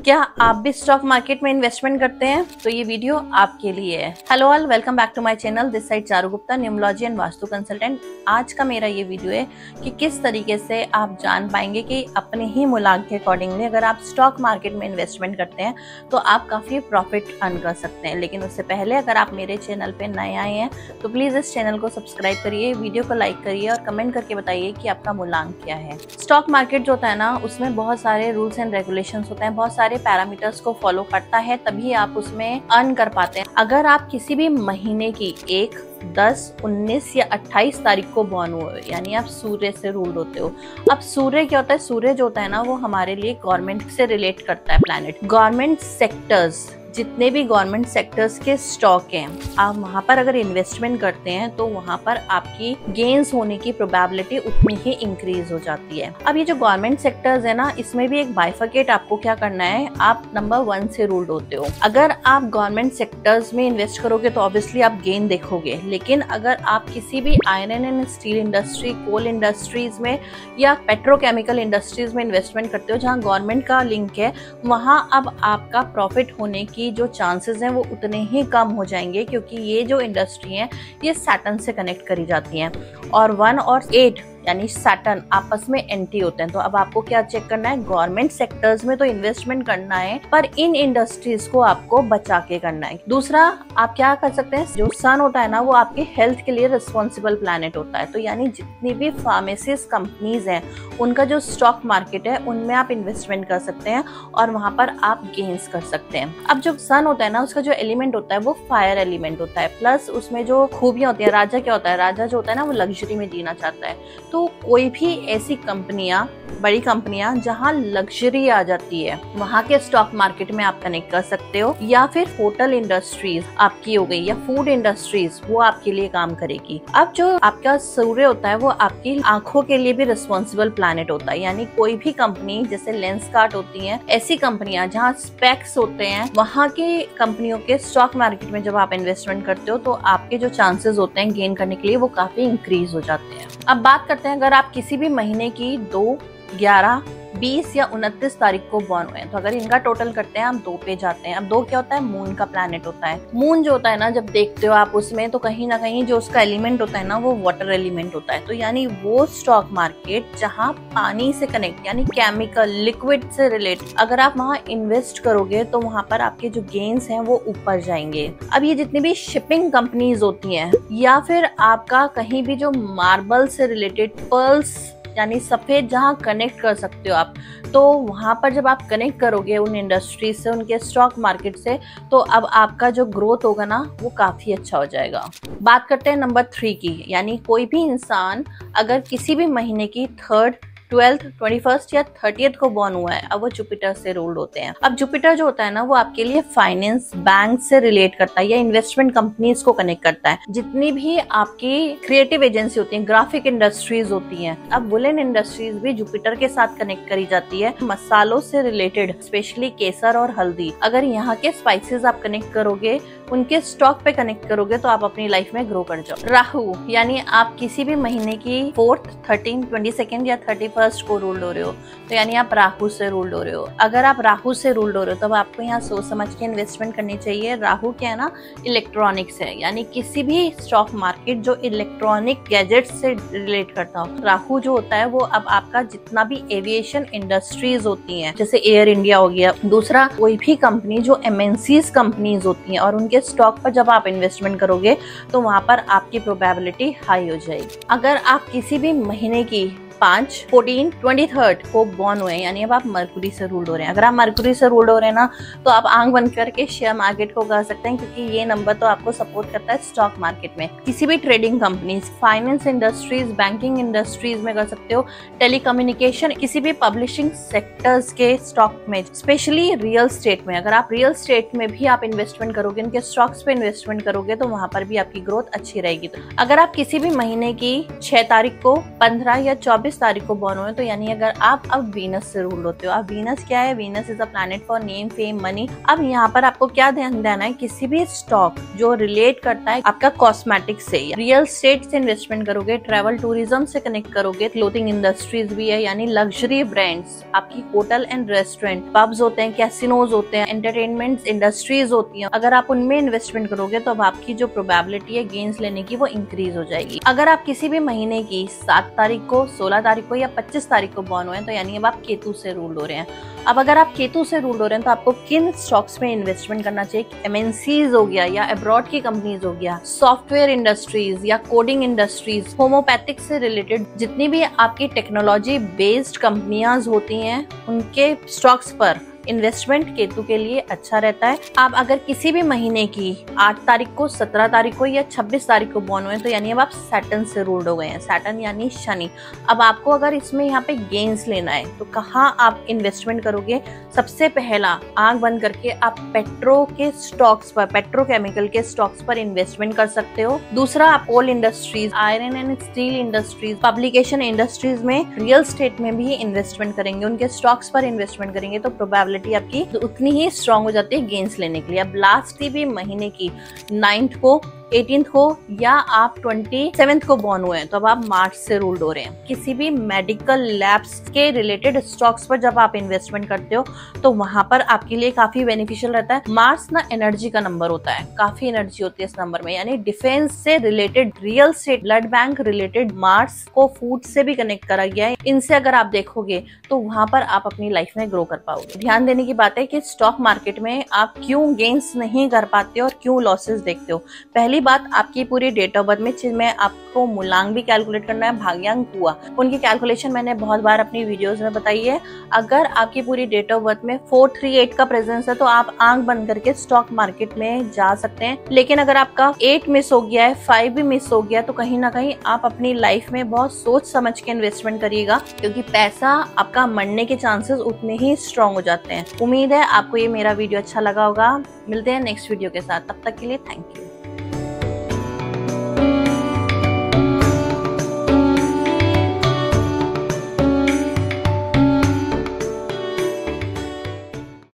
क्या आप भी स्टॉक मार्केट में इन्वेस्टमेंट करते हैं? तो ये वीडियो आपके लिए है। Hello all, welcome back to my channel. This side Charu Gupta, numerology and vastu consultant. आज का मेरा ये वीडियो है कि किस तरीके से आप जान पाएंगे कि अपने ही मुलाक के अकॉर्डिंगली अगर आप स्टॉक मार्केट में इन्वेस्टमेंट करते हैं तो आप काफी प्रॉफिट अर्न कर सकते हैं। लेकिन उससे पहले अगर आप मेरे चैनल पे नए आए हैं तो प्लीज इस चैनल को सब्सक्राइब करिए, वीडियो को लाइक करिए और कमेंट करके बताइए कि आपका मुलाक क्या है। स्टॉक मार्केट जो होता है ना, उसमें बहुत सारे रूल्स एंड रेगुलेशंस होते हैं, बहुत सारे पैरामीटर्स को फॉलो करता है, तभी आप उसमें अर्न कर पाते हैं। अगर आप किसी भी महीने की 1, 10, 19 या 28 तारीख को बॉर्न हुए, यानी आप सूर्य से रूल्ड होते हो। अब सूर्य क्या होता है? सूर्य जो होता है ना, वो हमारे लिए गवर्नमेंट से रिलेट करता है, प्लैनेट। गवर्नमेंट सेक्टर्स, जितने भी गवर्नमेंट सेक्टर्स के स्टॉक हैं, आप वहां पर अगर इन्वेस्टमेंट करते हैं तो वहां पर आपकी गेन्स होने की प्रोबेबिलिटी उतनी ही इंक्रीज हो जाती है। अब ये जो गवर्नमेंट सेक्टर्स है ना, इसमें भी एक बाइफर्केट आपको क्या करना है, आप नंबर 1 से रूल्ड होते हो। अगर आप गवर्नमेंट सेक्टर्स में इन्वेस्ट करोगे तो ऑब्वियसली आप गेन देखोगे, लेकिन अगर आप किसी भी iron and steel industry, coal industries में या पेट्रोकेमिकल इंडस्ट्रीज में इन्वेस्टमेंट करते हो जहाँ गवर्नमेंट का लिंक है, वहां अब आपका प्रॉफिट होने की जो चांसेस हैं वो उतने ही कम हो जाएंगे, क्योंकि ये जो इंडस्ट्री है ये सैटर्न से कनेक्ट करी जाती हैं और 1 और 8 यानी सैटर्न आपस में एंटी होते हैं। तो अब आपको क्या चेक करना है, गवर्नमेंट सेक्टर्स में तो इन्वेस्टमेंट करना है, पर इन इंडस्ट्रीज को आपको बचा के करना है। दूसरा, आप क्या कर सकते हैं, जो सन होता है ना, वो आपके हेल्थ के लिए रिस्पॉन्सिबल प्लैनेट होता है। तो यानी जितनी भी फार्मेसीज कंपनीज हैं, उनका जो स्टॉक मार्केट है उनमें आप इन्वेस्टमेंट कर सकते हैं और वहां पर आप गेन्स कर सकते हैं। अब जो सन होता है ना, उसका जो एलिमेंट होता है वो फायर एलिमेंट होता है, प्लस उसमें जो खूबियां होती है, राजा क्या होता है, राजा जो होता है ना वो लग्जरी में जीना चाहता है। तो कोई भी ऐसी कंपनियां, बड़ी कंपनियां जहां लग्जरी आ जाती है, वहां के स्टॉक मार्केट में आप कनेक्ट कर सकते हो। या फिर होटल इंडस्ट्रीज आपकी हो गई, या फूड इंडस्ट्रीज, वो आपके लिए काम करेगी। अब जो आपका सूर्य होता है वो आपकी आंखों के लिए भी रिस्पॉन्सिबल प्लैनेट होता है। यानी कोई भी कंपनी, जैसे लेंसकार्ट होती है, ऐसी कंपनियां जहाँ स्पेक्स होते हैं, वहां की कंपनियों के स्टॉक मार्केट में जब आप इन्वेस्टमेंट करते हो तो आपके जो चांसेस होते हैं गेन करने के लिए वो काफी इंक्रीज हो जाते हैं। अब बात करते हैं, अगर आप किसी भी महीने की 2, 11, 20 या 29 तारीख को बॉर्न हुए हैं तो अगर इनका टोटल करते हैं, हम 2 पे जाते हैं। अब 2 क्या होता है, मून का प्लैनेट होता है। मून जो होता है ना, जब देखते हो आप उसमें, तो कहीं ना कहीं जो उसका एलिमेंट होता है ना, वो वाटर एलिमेंट होता है। तो यानी वो स्टॉक मार्केट जहां पानी से कनेक्ट, यानी केमिकल, लिक्विड से रिलेट, अगर आप वहां इन्वेस्ट करोगे तो वहां पर आपके जो गेन्स हैं वो ऊपर जाएंगे। अब ये जितनी भी शिपिंग कंपनीज होती हैं, या फिर आपका कहीं भी जो मार्बल से रिलेटेड, पर्ल्स यानी सफेद जहां कनेक्ट कर सकते हो आप, तो वहां पर जब आप कनेक्ट करोगे उन इंडस्ट्री से, उनके स्टॉक मार्केट से, तो अब आपका जो ग्रोथ होगा ना वो काफी अच्छा हो जाएगा। बात करते हैं नंबर 3 की, यानी कोई भी इंसान अगर किसी भी महीने की 3rd, 12th, 21st या 30th को बॉर्न हुआ है, अब वो जुपिटर से रूल्ड होते हैं। अब जुपिटर जो होता है ना, वो आपके लिए फाइनेंस, बैंक से रिलेट करता है या इन्वेस्टमेंट कंपनीज को कनेक्ट करता है। जितनी भी आपकी क्रिएटिव एजेंसी होती है, ग्राफिक इंडस्ट्रीज होती हैं, अब वुलन इंडस्ट्रीज भी जुपिटर के साथ कनेक्ट करी जाती है। मसालों से रिलेटेड, स्पेशली केसर और हल्दी, अगर यहाँ के स्पाइसेस आप कनेक्ट करोगे, उनके स्टॉक पे कनेक्ट करोगे, तो आप अपनी लाइफ में ग्रो कर जाओ। राहु, यानी आप किसी भी महीने की 4th, 13th, 22nd या 31st को रूल्ड हो रहे हो, तो यानी आप राहु से रूल्ड हो रहे हो। अगर आप राहु से रूल्ड हो रहे हो तब आपको यहाँ सोच समझ के इन्वेस्टमेंट करनी चाहिए। राहु क्या है ना, इलेक्ट्रॉनिक्स है, यानी किसी भी स्टॉक मार्केट जो इलेक्ट्रॉनिक गैजेट्स से रिलेट करता हो। राहु जो होता है वो अब आपका जितना भी एविएशन इंडस्ट्रीज होती हैं, जैसे एयर इंडिया हो गया, दूसरा कोई भी कंपनी जो MNCs कंपनीज होती हैं, और उनके स्टॉक पर जब आप इन्वेस्टमेंट करोगे तो वहां पर आपकी प्रोबेबिलिटी हाई हो जाएगी। अगर आप किसी भी महीने की 5, 14, 23rd को बॉर्न हुए, यानी अब आप मरकुरी से रूल्ड हो रहे हैं। अगर आप मरकुरी से रूल्ड हो रहे हैं ना, तो आप आंख बंद करके शेयर मार्केट को कर सकते हैं, क्योंकि ये नंबर तो आपको सपोर्ट करता है स्टॉक मार्केट में। किसी भी trading companies, finance industries, banking industries में कर सकते हो। टेलीकम्युनिकेशन, किसी भी पब्लिशिंग सेक्टर्स के स्टॉक में, स्पेशली रियल स्टेट में, अगर आप रियल स्टेट में भी आप इन्वेस्टमेंट करोगे, इनके स्टॉक्स पे इन्वेस्टमेंट करोगे, तो वहां पर भी आपकी ग्रोथ अच्छी रहेगी। अगर आप किसी भी महीने की 6 तारीख को, 15 या 24 26 तारीख को बॉर्न हुए तो यानी अगर आप अब वीनस से रूल होते हो। अब वीनस क्या है? Venus is a planet for name, fame, money. अब यहाँ पर आपको क्या ध्यान देना है, किसी भी स्टॉक जो रिलेट करता है आपका कॉस्मेटिक से, रियल एस्टेट से इन्वेस्टमेंट करोगे, ट्रैवल टूरिज्म से कनेक्ट करोगे, क्लोथिंग इंडस्ट्रीज भी है यानी लग्जरी ब्रांड्स, आपकी होटल एंड रेस्टोरेंट, पब्स होते हैं, कैसिनोज होते हैं, एंटरटेनमेंट इंडस्ट्रीज होती हैं, अगर आप उनमें इन्वेस्टमेंट करोगे तो अब आपकी जो प्रोबेबिलिटी है गेन्स लेने की वो इंक्रीज हो जाएगी। अगर आप किसी भी महीने की 7 तारीख को, 16 तारीख को या 25 तारीख को बॉर्न हुए हैं तो यानी अब आप केतु से रूल हो रहे हैं। अब अगर आप केतु से रूल हो रहे हैं तो आपको किन स्टॉक्स में इन्वेस्टमेंट करना चाहिए? एमएनसीज हो गया या अब्रॉड की कंपनीज हो गया, सॉफ्टवेयर इंडस्ट्रीज या कोडिंग इंडस्ट्रीज, होम्योपैथिक से रिलेटेड जितनी भी आपकी टेक्नोलॉजी बेस्ड कंपनियां होती हैं उनके स्टॉक्स पर इन्वेस्टमेंट केतु के लिए अच्छा रहता है। आप अगर किसी भी महीने की 8 तारीख को, 17 तारीख को या 26 तारीख को बॉर्न हुए तो यानी अब आप सैटर्न से रूल्ड हो गए हैं। सैटर्न यानी शनि। अब आपको अगर इसमें यहाँ पे गेन्स लेना है तो कहाँ आप इन्वेस्टमेंट करोगे? सबसे पहला, आंख बंद करके आप पेट्रो के स्टॉक्स पर, पेट्रोकेमिकल के स्टॉक्स पर इन्वेस्टमेंट कर सकते हो। दूसरा, आप coal industries, iron and steel industries, publication industries में, रियल एस्टेट में भी इन्वेस्टमेंट करेंगे, उनके स्टॉक्स पर इन्वेस्टमेंट करेंगे तो प्रोबेबिलिटी आपकी उतनी ही स्ट्रांग हो जाती है गेन्स लेने के लिए। अब लास्ट भी महीने की 9th को, 18th को या आप 27th को बॉर्न हुए हैं तो अब आप मार्च से रूल्ड हो रहे हैं। किसी भी मेडिकल लैब्स के रिलेटेड स्टॉक्स पर जब आप इन्वेस्टमेंट करते हो तो वहां पर आपके लिए काफी बेनिफिशियल रहता है। मार्च ना एनर्जी का नंबर होता है, काफी एनर्जी होती है इस नंबर में, यानी डिफेंस से related, real estate, blood bank related, मार्च को फूड से भी कनेक्ट करा गया है। इनसे अगर आप देखोगे तो वहां पर आप अपनी लाइफ में ग्रो कर पाओगे। ध्यान देने की बात है कि स्टॉक मार्केट में आप क्यों गेन्स नहीं कर पाते और क्यों लॉसेस देखते हो। पहली बात, आपकी पूरी डेट ऑफ बर्थ में आपको मूलांक भी कैलकुलेट करना है, भाग्यांक हुआ, उनकी कैलकुलेशन मैंने बहुत बार अपनी वीडियोस में बताई है। अगर आपकी पूरी डेट ऑफ बर्थ में 438 का प्रेजेंस है तो आप आंख बंद करके स्टॉक मार्केट में जा सकते हैं। लेकिन अगर आपका 8 मिस हो गया है, 5 भी मिस हो गया तो कहीं ना कहीं आप अपनी लाइफ में बहुत सोच समझ के इन्वेस्टमेंट करिएगा, क्योंकि पैसा आपका मरने के चांसेस उतने ही स्ट्रांग हो जाते हैं। उम्मीद है आपको ये मेरा वीडियो अच्छा लगा होगा। मिलते हैं नेक्स्ट वीडियो के साथ, तब तक के लिए थैंक यू।